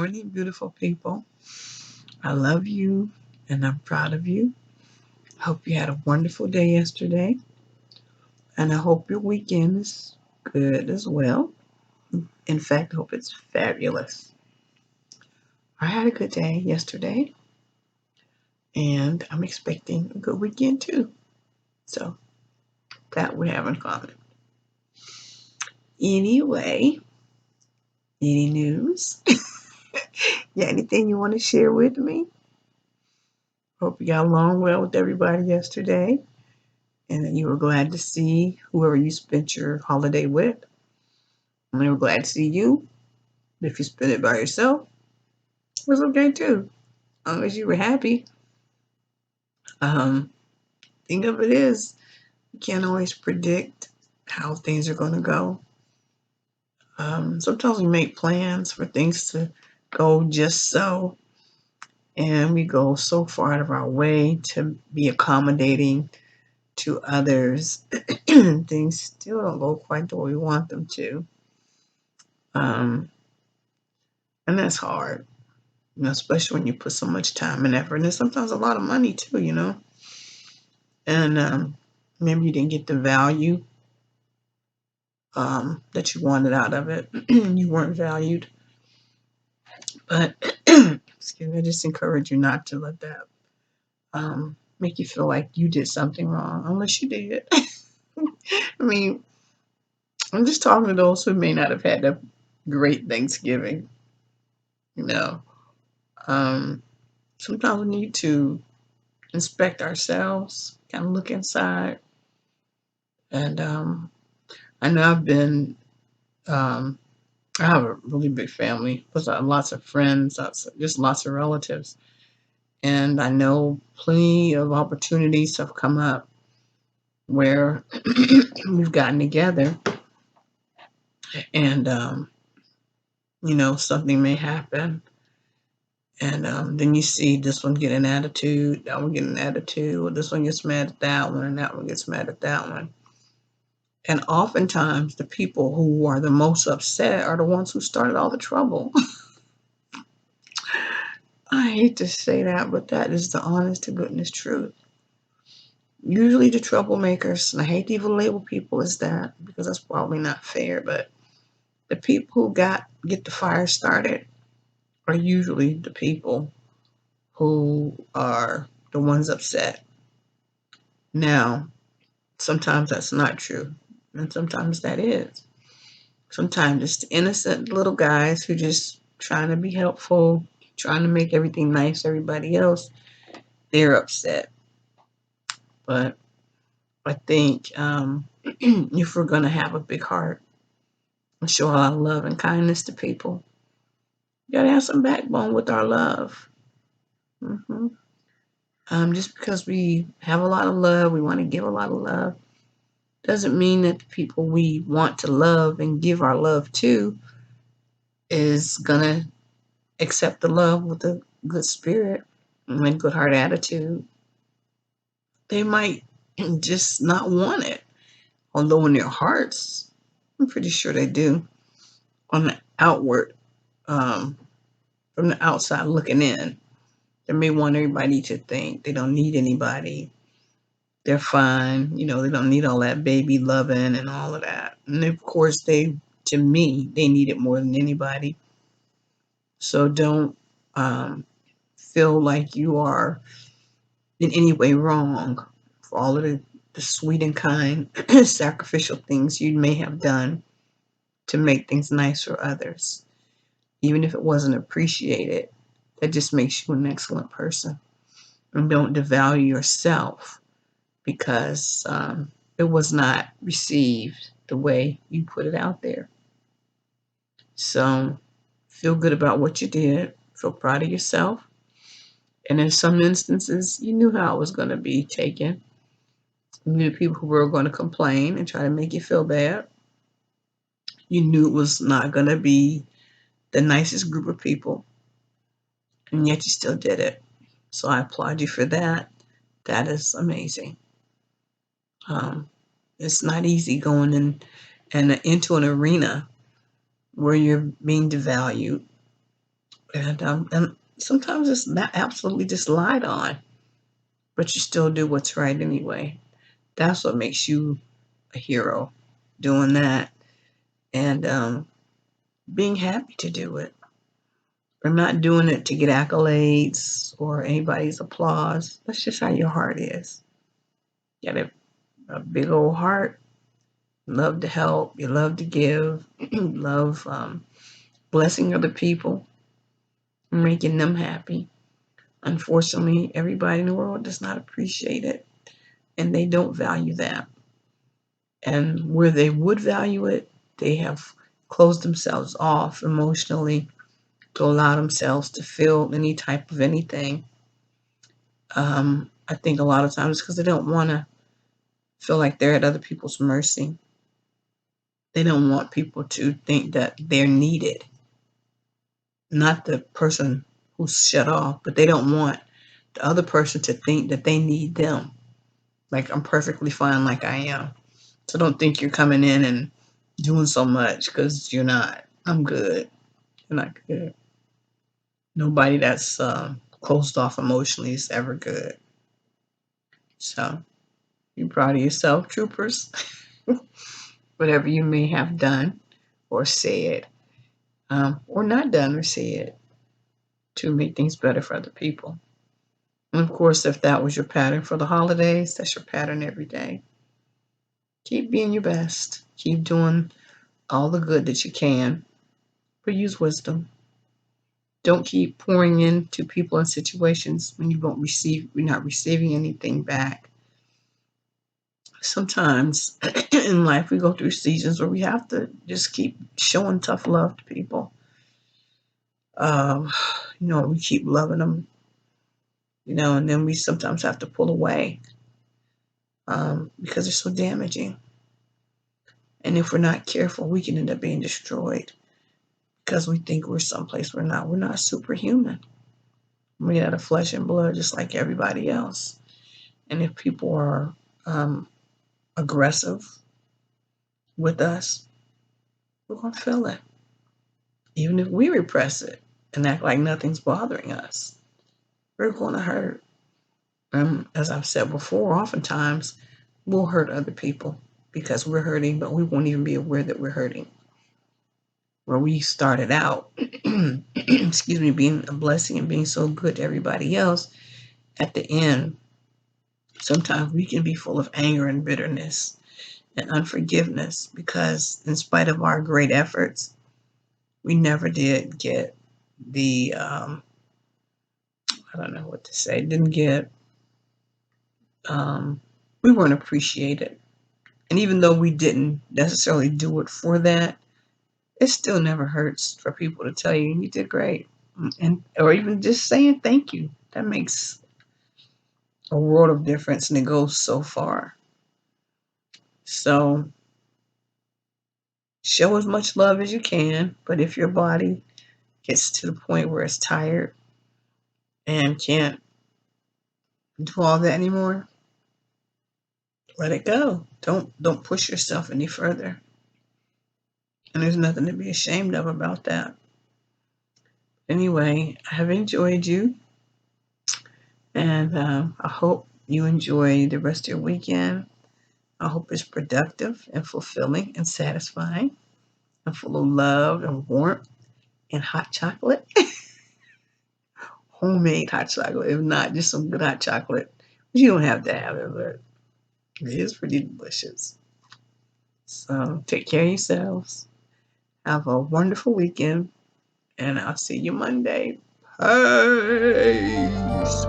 morning, beautiful people. I love you and I'm proud of you. I hope you had a wonderful day yesterday, and I hope your weekend is good as well. In fact, I hope it's fabulous. I had a good day yesterday, and I'm expecting a good weekend too. So, that we have in common. Anyway, any news? Yeah, anything you want to share with me? Hope you got along well with everybody yesterday, and that you were glad to see whoever you spent your holiday with. And they were glad to see you. If you spent it by yourself, it was okay too, as long as you were happy. Um, thing of it is, you can't always predict how things are going to go. Sometimes we make plans for things to go just so, and we go so far out of our way to be accommodating to others. Things still don't go quite the way we want them to. Um, and that's hard, especially when you put so much time and effort, and sometimes a lot of money too. And maybe you didn't get the value that you wanted out of it. You weren't valued. But excuse me, I just encourage you not to let that make you feel like you did something wrong, unless you did. I mean, I'm just talking to those who may not have had a great Thanksgiving. You know, um, sometimes we need to inspect ourselves, kind of look inside. And I know um, I have a really big family with lots of friends, just lots of relatives. And I know plenty of opportunities have come up where we've gotten together and, something may happen. And then you see this one get an attitude, that one get an attitude, or this one gets mad at that one, and that one gets mad at that one. And oftentimes, the people who are the most upset are the ones who started all the trouble. I hate to say that, but that is the honest to goodness truth. Usually the troublemakers, and I hate to even label people as that because that's probably not fair, but the people who get the fire started are usually the people who are the ones upset. Now, sometimes that's not true, and sometimes that is. Sometimes it's the innocent little guys who just trying to be helpful, trying to make everything nice for everybody else. They're upset. But I think if we're going to have a big heart and show a lot of love and kindness to people, you got to have some backbone with our love. hmm just because we have a lot of love, we want to give a lot of love, doesn't mean that the people we want to love and give our love to is going to accept the love with a good spirit and a good heart attitude. They might just not want it, although in their hearts, I'm pretty sure they do. On the outward, um, from the outside looking in, they may want everybody to think they don't need anybody. They're fine. They don't need all that baby loving and all of that. And of course, to me, they need it more than anybody. So don't feel like you are in any way wrong for all of the sweet and kind sacrificial things you may have done to make things nice for others. Even if it wasn't appreciated, that just makes you an excellent person. And don't devalue yourself because it was not received the way you put it out there. So feel good about what you did. Feel proud of yourself. And in some instances, you knew how it was going to be taken. You knew the people who were going to complain and try to make you feel bad. You knew it was not going to be the nicest group of people, and yet you still did it. So I applaud you for that. That is amazing. It's not easy going in and into an arena where you're being devalued, And sometimes it's not absolutely just lied on, but you still do what's right anyway. That's what makes you a hero, doing that, and being happy to do it. We're not doing it to get accolades or anybody's applause. That's just how your heart is. You got a big old heart. You love to help. You love to give. You love blessing other people, making them happy. Unfortunately, everybody in the world does not appreciate it, and they don't value that. And where they would value it, they have closed themselves off emotionally to allow themselves to feel any type of anything. I think a lot of times because they don't want to feel like they're at other people's mercy. They don't want people to think that they're needed, not the person who's shut off, but they don't want the other person to think that they need them. Like, I'm perfectly fine like I am. So don't think you're coming in and doing so much because you're not. I'm good. You're not good. Nobody that's closed off emotionally is ever good. So be proud of yourself, troopers. Whatever you may have done or said, or not done or said to make things better for other people. And of course, if that was your pattern for the holidays, that's your pattern every day. Keep being your best. Keep doing all the good that you can, but use wisdom. Don't keep pouring into people and situations when you're not receiving anything back. Sometimes in life we go through seasons where we have to just keep showing tough love to people. Um, we keep loving them, and then we sometimes have to pull away because they're so damaging. And if we're not careful, we can end up being destroyed because we think we're someplace we're not. We're not superhuman. We're made out of flesh and blood just like everybody else. And if people are aggressive with us, we're going to feel it. Even if we repress it and act like nothing's bothering us, we're going to hurt. As I've said before, oftentimes we'll hurt other people because we're hurting, but we won't even be aware that we're hurting. Where we started out, excuse me, being a blessing and being so good to everybody else, at the end, sometimes we can be full of anger and bitterness and unforgiveness because, in spite of our great efforts, we never did get the, I don't know what to say, didn't get, we weren't appreciated. And even though we didn't necessarily do it for that, it still never hurts for people to tell you did great, and or even just saying thank you. That makes a world of difference, and it goes so far. So show as much love as you can, but if your body gets to the point where it's tired and can't do all that anymore, let it go. Don't push yourself any further. And there's nothing to be ashamed of about that. Anyway, I have enjoyed you, and I hope you enjoy the rest of your weekend. I hope it's productive and fulfilling and satisfying and full of love and warmth and hot chocolate. Homemade hot chocolate, if not just some good hot chocolate. But you don't have to have it, but it is pretty delicious. So take care of yourselves. Have a wonderful weekend, and I'll see you Monday. Peace.